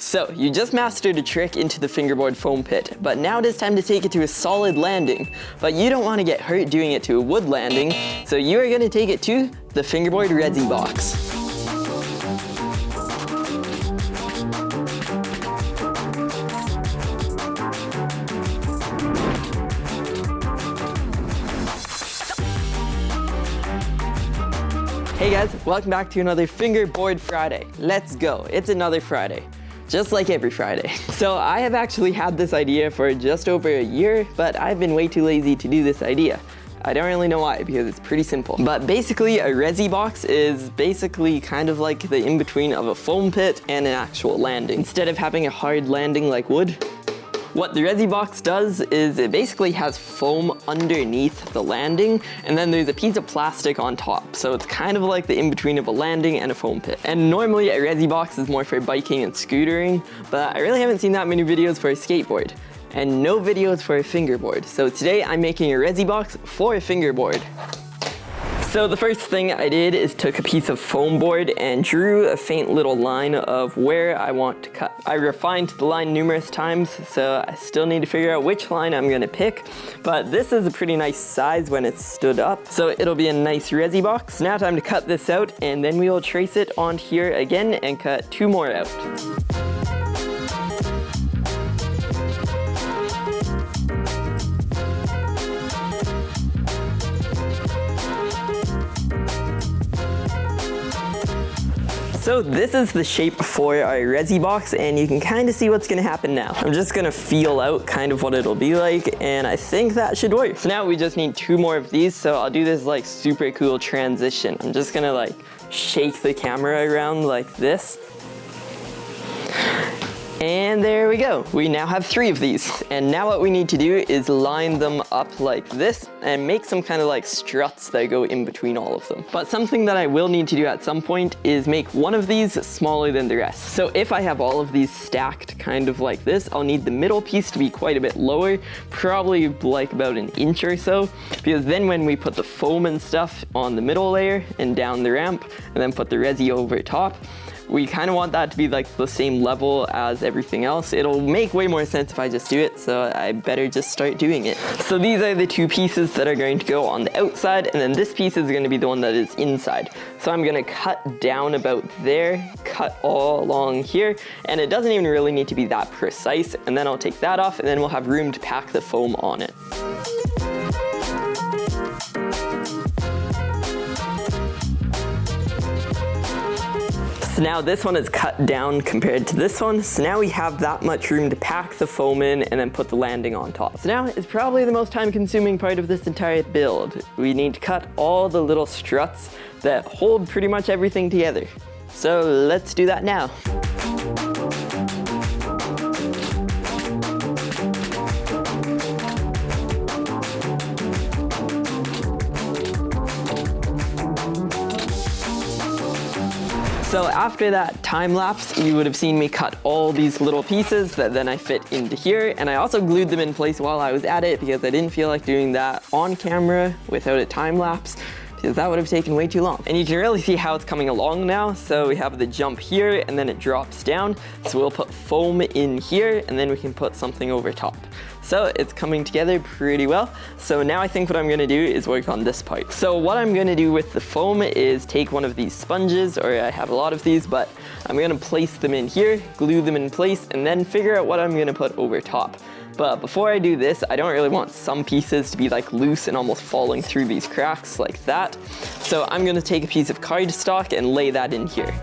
So, you just mastered a trick into the fingerboard foam pit, but now it is time to take it to a solid landing. But you don't want to get hurt doing it to a wood landing, so you are going to take it to the Fingerboard Resi box. Hey guys, welcome back to another Fingerboard Friday. Let's go, it's another Friday. Just like every Friday. So I have actually had this idea for just over a year, but I've been way too lazy to do this idea. I don't really know why, because it's pretty simple. But basically, a Resi box is basically kind of like the in-between of a foam pit and an actual landing. Instead of having a hard landing like wood, what the Resi box does is it basically has foam underneath the landing, and then there's a piece of plastic on top. So it's kind of like the in-between of a landing and a foam pit. And normally a Resi box is more for biking and scootering, but I really haven't seen that many videos for a skateboard. And no videos for a fingerboard. So today I'm making a Resi box for a fingerboard. So the first thing I did is took a piece of foam board and drew a faint little line of where I want to cut. I refined the line numerous times, so I still need to figure out which line I'm gonna pick, but this is a pretty nice size when it's stood up, so it'll be a nice Resi box. Now time to cut this out, and then we will trace it on here again and cut 2 more out. So this is the shape for our Resi box, and you can kind of see what's gonna happen now. I'm just gonna feel out kind of what it'll be like, and I think that should work. So now we just need 2 more of these, so I'll do this like super cool transition. I'm just gonna like shake the camera around like this. And there we go. We now have 3 of these. And now what we need to do is line them up like this and make some kind of like struts that go in between all of them. But something that I will need to do at some point is make one of these smaller than the rest. So if I have all of these stacked kind of like this, I'll need the middle piece to be quite a bit lower, probably like about 1 inch or so, because then when we put the foam and stuff on the middle layer and down the ramp, and then put the Resi over top, we kind of want that to be like the same level as everything else. It'll make way more sense if I just do it, so I better just start doing it. So these are the 2 pieces that are going to go on the outside, and then this piece is going to be the one that is inside. So I'm going to cut down about there, cut all along here, and it doesn't even really need to be that precise, and then I'll take that off, and then we'll have room to pack the foam on it. So now this one is cut down compared to this one, so now we have that much room to pack the foam in and then put the landing on top. So now is probably the most time-consuming part of this entire build. We need to cut all the little struts that hold pretty much everything together. So let's do that now. So after that time lapse, you would have seen me cut all these little pieces that then I fit into here, and I also glued them in place while I was at it because I didn't feel like doing that on camera without a time lapse, because that would have taken way too long. And you can really see how it's coming along now. So we have the jump here and then it drops down. So we'll put foam in here and then we can put something over top. So it's coming together pretty well. So now I think what I'm gonna do is work on this part. So what I'm gonna do with the foam is take one of these sponges, or I have a lot of these, but I'm gonna place them in here, glue them in place, and then figure out what I'm gonna put over top. But before I do this, I don't really want some pieces to be like loose and almost falling through these cracks like that. So I'm gonna take a piece of cardstock and lay that in here.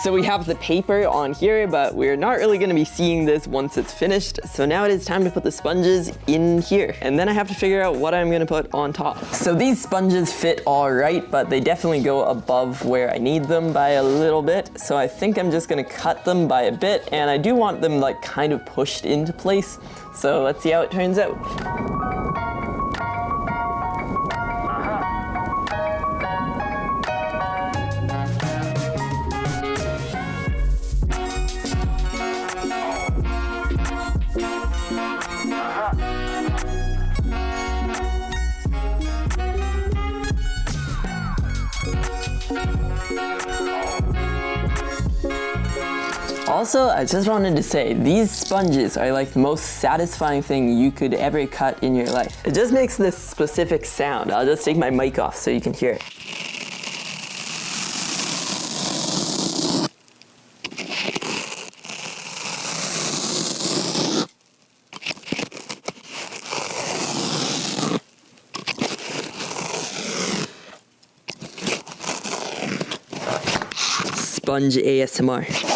So we have the paper on here, but we're not really gonna be seeing this once it's finished. So now it is time to put the sponges in here. And then I have to figure out what I'm gonna put on top. So these sponges fit all right, but they definitely go above where I need them by a little bit. So I think I'm just gonna cut them by a bit, and I do want them like kind of pushed into place. So let's see how it turns out. Also, I just wanted to say, these sponges are like the most satisfying thing you could ever cut in your life. It just makes this specific sound. I'll just take my mic off so you can hear it. Sponge ASMR.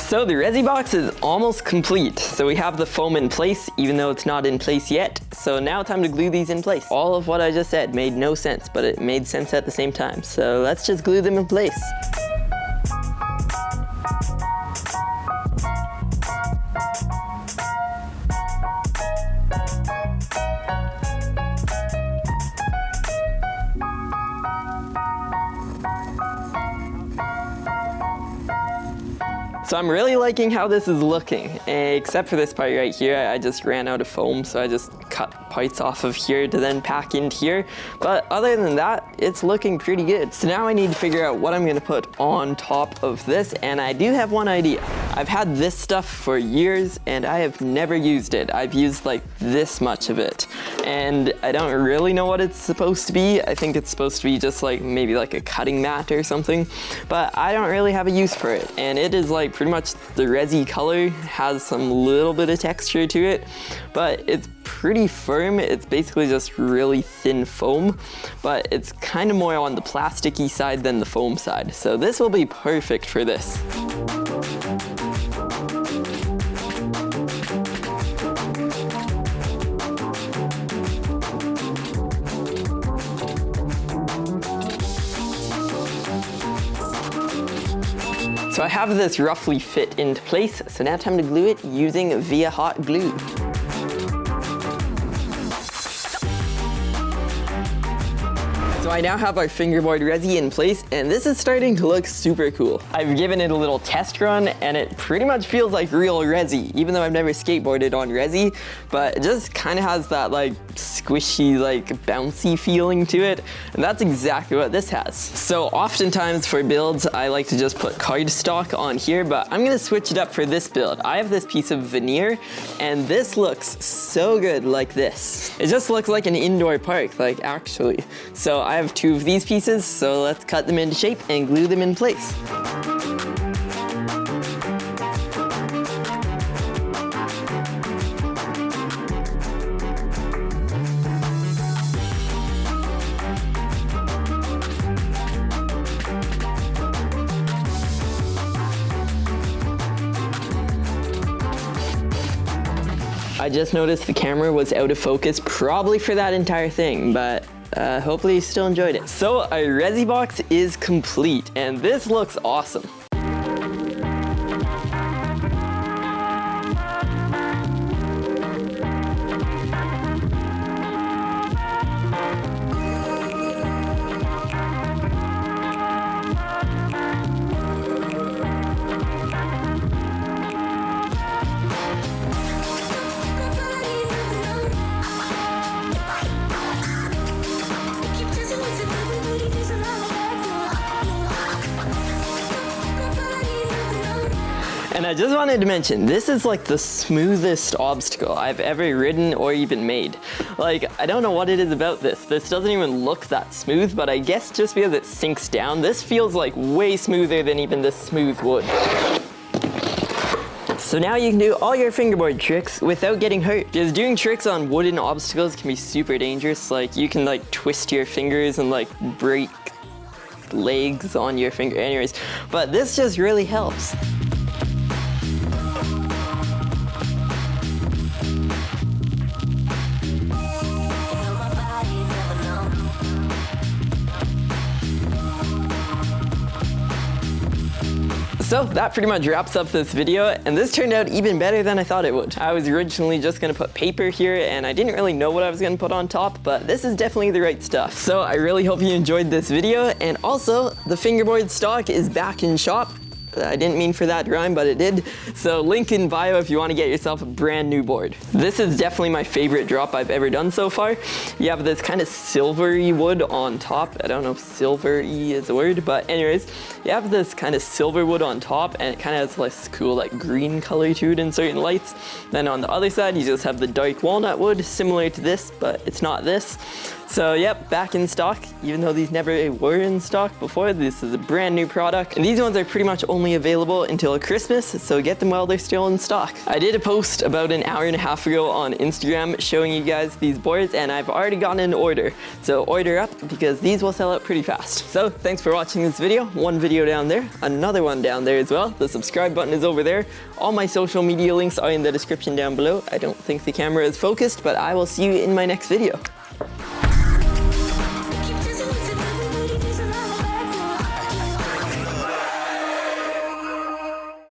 So the Resi box is almost complete. So we have the foam in place, even though it's not in place yet. So now time to glue these in place. All of what I just said made no sense, but it made sense at the same time. So let's just glue them in place. So I'm really liking how this is looking, except for this part right here. I just ran out of foam, so I just cut parts off of here to then pack into here. But other than that, it's looking pretty good. So now I need to figure out what I'm gonna put on top of this, and I do have one idea. I've had this stuff for years, and I have never used it. I've used like this much of it, and I don't really know what it's supposed to be. I think it's supposed to be just like maybe like a cutting mat or something, but I don't really have a use for it. And it is like pretty much the Resi color, has some little bit of texture to it, but it's pretty firm. It's basically just really thin foam, but it's kind of more on the plasticky side than the foam side. So this will be perfect for this. So I have this roughly fit into place, so now time to glue it using via hot glue. So I now have our fingerboard Resi in place, and this is starting to look super cool. I've given it a little test run, and it pretty much feels like real Resi, even though I've never skateboarded on Resi, but it just kind of has that like squishy, like bouncy feeling to it, and that's exactly what this has. So oftentimes for builds, I like to just put cardstock on here, but I'm gonna switch it up for this build. I have this piece of veneer, and this looks so good like this. It just looks like an indoor park, like actually. So I have two of these pieces, so let's cut them into shape and glue them in place. I just noticed the camera was out of focus, probably for that entire thing, but hopefully you still enjoyed it. So our Resi box is complete, and this looks awesome. I just wanted to mention, this is like the smoothest obstacle I've ever ridden or even made. Like, I don't know what it is about this. This doesn't even look that smooth, but I guess just because it sinks down, this feels like way smoother than even this smooth wood. So now you can do all your fingerboard tricks without getting hurt. Because doing tricks on wooden obstacles can be super dangerous. Like, you can like twist your fingers and like break legs on your finger. Anyways, but this just really helps. So that pretty much wraps up this video, and this turned out even better than I thought it would. I was originally just gonna put paper here, and I didn't really know what I was gonna put on top, but this is definitely the right stuff. So I really hope you enjoyed this video, and also the fingerboard stock is back in shop. I didn't mean for that to rhyme, but it did. So link in bio if you want to get yourself a brand new board. This is definitely my favorite drop I've ever done so far. You have this kind of silvery wood on top. I don't know if silvery is a word, but anyways, you have this kind of silver wood on top, and it kind of has this cool like green color to it in certain lights. Then on the other side, you just have the dark walnut wood, similar to this, but it's not this. So yep, back in stock, even though these never were in stock before. This is a brand new product. And these ones are pretty much only available until Christmas, so get them while they're still in stock. I did a post about an hour and a half ago on Instagram showing you guys these boards, and I've already gotten an order. So order up, because these will sell out pretty fast. So thanks for watching this video. One video down there, another one down there as well. The subscribe button is over there. All my social media links are in the description down below. I don't think the camera is focused, but I will see you in my next video.